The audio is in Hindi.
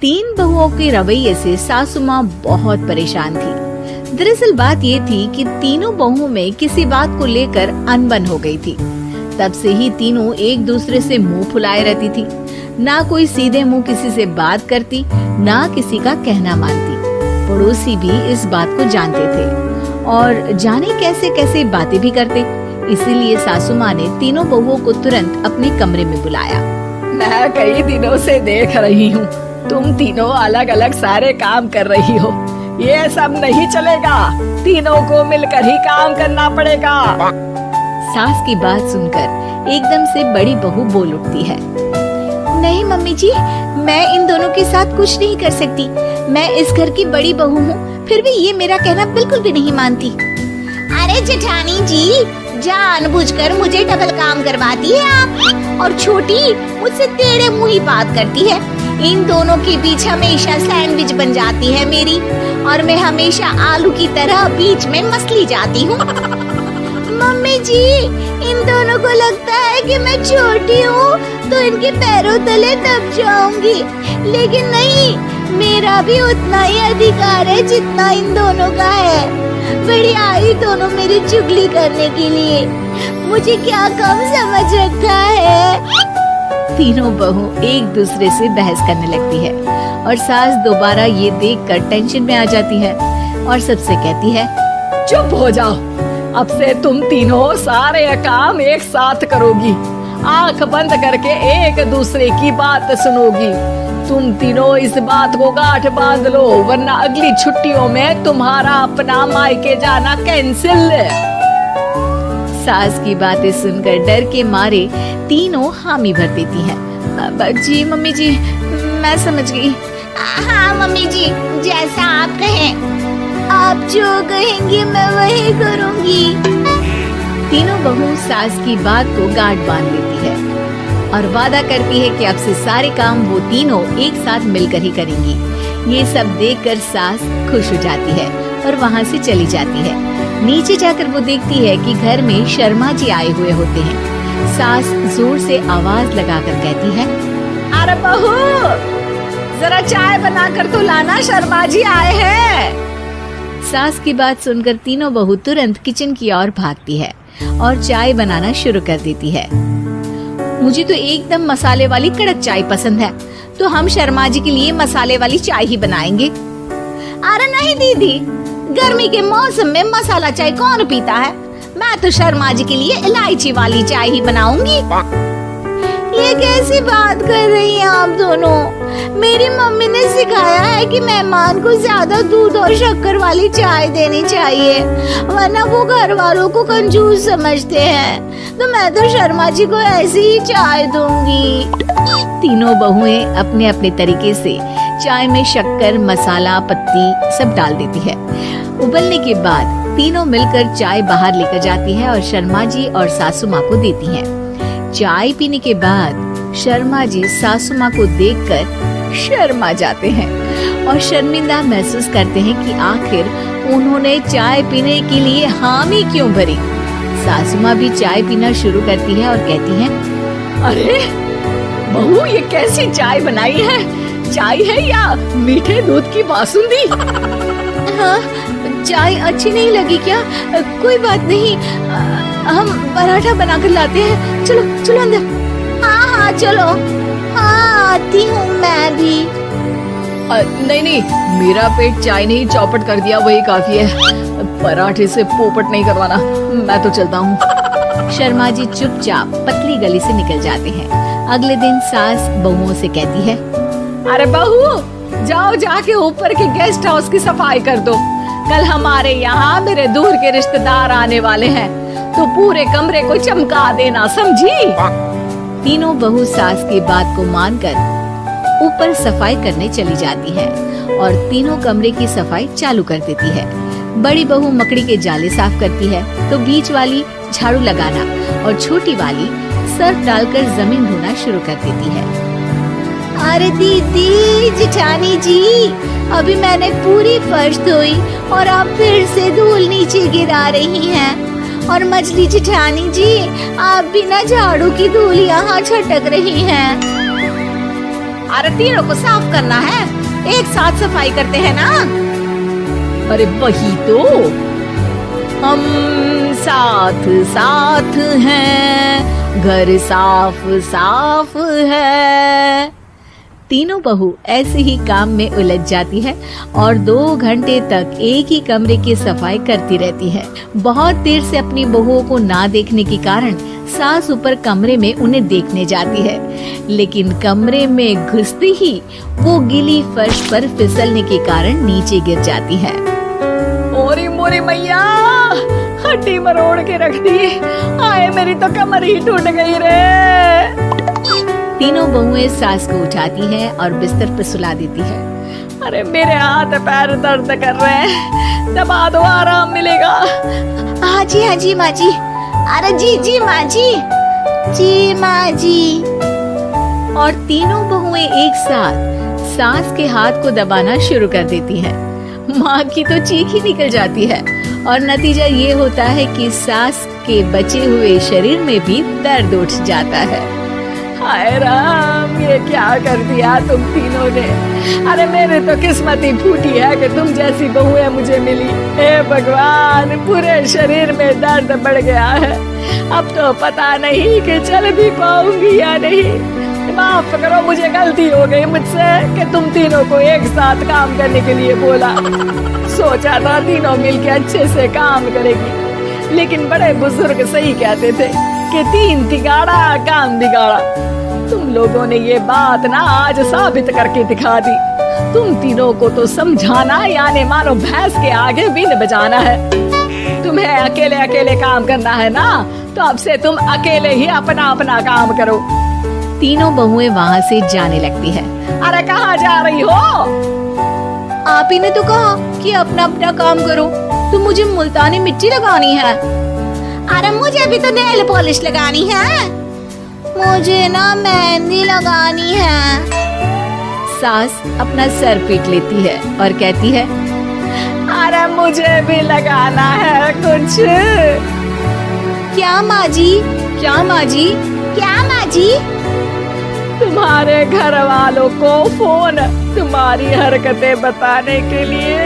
तीन बहुओं के रवैये से सासू माँ बहुत परेशान थी। दरअसल बात ये थी कि तीनों बहुओं में किसी बात को लेकर अनबन हो गई थी। तब से ही तीनों एक दूसरे से मुंह फुलाए रहती थी। ना कोई सीधे मुंह किसी से बात करती, ना किसी का कहना मानती। पड़ोसी भी इस बात को जानते थे और जाने कैसे कैसे बातें भी करते। इसीलिए सासू माँ ने तीनों बहुओं को तुरंत अपने कमरे में बुलाया। मैं कई दिनों से देख रही हूँ, तुम तीनों अलग अलग सारे काम कर रही हो। ये सब नहीं चलेगा, तीनों को मिलकर ही काम करना पड़ेगा। सास की बात सुनकर एकदम से बड़ी बहू बोल उठती है। नहीं मम्मी जी, मैं इन दोनों के साथ कुछ नहीं कर सकती। मैं इस घर की बड़ी बहू हूँ, फिर भी ये मेरा कहना बिल्कुल भी नहीं मानती। अरे जेठानी जी, जानबूझकर मुझे डबल काम करवाती है आप। और छोटी मुझसे टेढ़े मुंह ही बात करती है। इन दोनों के बीच हमेशा सैंडविच बन जाती है मेरी, और मैं हमेशा आलू की तरह बीच में मसली जाती हूँ। मम्मी जी, इन दोनों को लगता है कि मैं छोटी हूँ तो इनके पैरों तले दब जाऊंगी, लेकिन नहीं, मेरा भी उतना ही अधिकार है जितना इन दोनों का है। बड़ी आई दोनों मेरी चुगली करने के लिए, मुझे क्या कम समझ रखा है। तीनों बहू एक दूसरे से बहस करने लगती है और सास दोबारा ये देखकर टेंशन में आ जाती है और सबसे कहती है, चुप हो जाओ, अब से तुम तीनों सारे काम एक साथ करोगी। आंख बंद करके एक दूसरे की बात सुनोगी। तुम तीनों इस बात को गांठ बांध लो, वरना अगली छुट्टियों में तुम्हारा अपना मायके जाना कैंसिल। सास की बातें सुनकर डर के मारे तीनों हामी भर देती हैं। जी मम्मी जी, मैं समझ गई। हाँ मम्मी जी, जैसा आप कहें। आप जो कहेंगी मैं वही करूँगी। तीनों बहू सास की बात को गांठ बांध लेती है और वादा करती है कि अब से सारे काम वो तीनों एक साथ मिलकर ही करेंगी। ये सब देखकर सास खुश हो जाती है और वहाँ से चली जाती है। नीचे जाकर वो देखती है कि घर में शर्मा जी आए हुए होते हैं। सास जोर से आवाज लगाकर कहती है, अरे बहू, जरा चाय बनाकर तो लाना, शर्मा जी आए हैं। सास की बात सुनकर तीनों बहू तुरंत किचन की ओर भागती है और चाय बनाना शुरू कर देती है। मुझे तो एकदम मसाले वाली कड़क चाय पसंद है, तो हम शर्मा जी के लिए मसाले वाली चाय ही बनाएंगे। अरे नहीं दीदी, गर्मी के मौसम में मसाला चाय कौन पीता है? मैं तो शर्मा जी के लिए इलायची वाली चाय ही बनाऊंगी। ये कैसी बात कर रही हैं आप दोनों? मेरी मम्मी ने सिखाया है कि मेहमान को ज्यादा दूध और शक्कर वाली चाय देनी चाहिए, वरना वो घर वालों को कंजूस समझते हैं। तो मैं तो शर्मा जी को ऐसी ही चाय दूंगी। तीनों बहुएं अपने अपने तरीके से चाय में शक्कर, मसाला, पत्ती सब डाल देती है। उबलने के बाद तीनों मिलकर चाय बाहर लेकर जाती है और शर्मा जी और सासू माँ को देती हैं। चाय पीने के बाद शर्मा जी सासू माँ को देखकर शर्मा जाते हैं और शर्मिंदा महसूस करते हैं कि आखिर उन्होंने चाय पीने के लिए हामी क्यों भरी। सासू माँ भी चाय पीना शुरू करती है और कहती हैं, अरे बहू, ये कैसी चाय बनाई है? चाय है या मीठे दूध की बासुंदी? हाँ, चाय अच्छी नहीं लगी क्या? कोई बात नहीं, हम पराठा बनाकर लाते हैं। चलो चलो अंदर। हाँ हाँ चलो, हाँ आती हूँ मैं भी। नहीं नहीं, मेरा पेट चाय ने ही चौपट कर दिया, वही काफी है। पराठे से पोपट नहीं करवाना, मैं तो चलता हूँ। शर्मा जी चुपचाप पतली गली से निकल जाते हैं। अगले दिन सास बहुओं से कहती है, अरे बहू, जाओ जाके ऊपर के गेस्ट हाउस की सफाई कर दो। कल हमारे यहाँ मेरे दूर के रिश्तेदार आने वाले हैं, तो पूरे कमरे को चमका देना, समझी? तीनों बहू सास की बात को मानकर ऊपर सफाई करने चली जाती है और तीनों कमरे की सफाई चालू कर देती है। बड़ी बहू मकड़ी के जाले साफ करती है, तो बीच वाली झाड़ू लगाना और छोटी वाली सर्फ डालकर जमीन धोना शुरू कर देती है। अरे दीदी, जेठानी जी, अभी मैंने पूरी फर्श धोई और आप फिर से धूल नीचे गिरा रही हैं। और मछली जेठानी जी, आप बिना झाड़ू की धूल यहाँ छटक रही हैं। अरे तीनों को साफ करना है, एक साथ सफाई करते हैं ना। अरे वही तो, हम साथ साथ हैं, घर साफ साफ है। तीनों बहू ऐसे ही काम में उलझ जाती है और 2 घंटे तक एक ही कमरे की सफाई करती रहती है। बहुत देर से अपनी बहुओं को ना देखने के कारण सास ऊपर कमरे में उन्हें देखने जाती है, लेकिन कमरे में घुसते ही वो गीली फर्श पर फिसलने के कारण नीचे गिर जाती है। ओरी मोरी मैया, हड्डी मरोड़ के रख दी। आए मेरी तो कमर ही टूट गई रे। तीनों बहुएं सास को उठाती हैं और बिस्तर पर सुला देती है। अरे मेरे हाथ पैर दर्द कर रहे हैं, दबा दो, आराम मिलेगा। हाँ जी माँ जी। अरे जी माँ जी। और तीनों बहुएं एक साथ सास के हाथ को दबाना शुरू कर देती हैं। माँ की तो चीख ही निकल जाती है और नतीजा ये होता है कि सास के बचे हुए शरीर में भी दर्द उठ जाता है। हाय राम, ये क्या कर दिया तुम तीनों ने। अरे मेरी तो किस्मत ही फूटी है कि तुम जैसी बहुएं मुझे मिली। हे भगवान, पूरे शरीर में दर्द बढ़ गया है। अब तो पता नहीं कि चल भी पाऊंगी या नहीं। माफ करो, मुझे गलती हो गई मुझसे कि तुम तीनों को एक साथ काम करने के लिए बोला। सोचा था तीनों मिलके अच्छे से काम करेगी, लेकिन बड़े बुजुर्ग सही कहते थे कि 3 तिगाड़ा काम बिगाड़ा। तुम लोगों ने ये बात ना आज साबित करके दिखा दी। तुम तीनों को तो समझाना यानी मानो भैंस के आगे बीन बजाना है। तुम्हें अकेले अकेले काम करना है ना, तो अब से तुम अकेले ही अपना अपना काम करो। तीनों बहुएं वहाँ से जाने लगती है। अरे कहाँ जा रही हो? आप ही ने तो कहा कि अपना अपना काम करो, तो मुझे मुल्तानी मिट्टी लगानी है। अरे मुझे भी तो नेल पॉलिश लगानी है। मुझे ना मेहंदी लगानी है। सास अपना सर पीट लेती है और कहती है, अरे मुझे भी लगाना है कुछ। क्या माँ जी? क्या माँ जी? क्या माँ जी? तुम्हारे घर वालों को फोन तुम्हारी हरकतें बताने के लिए।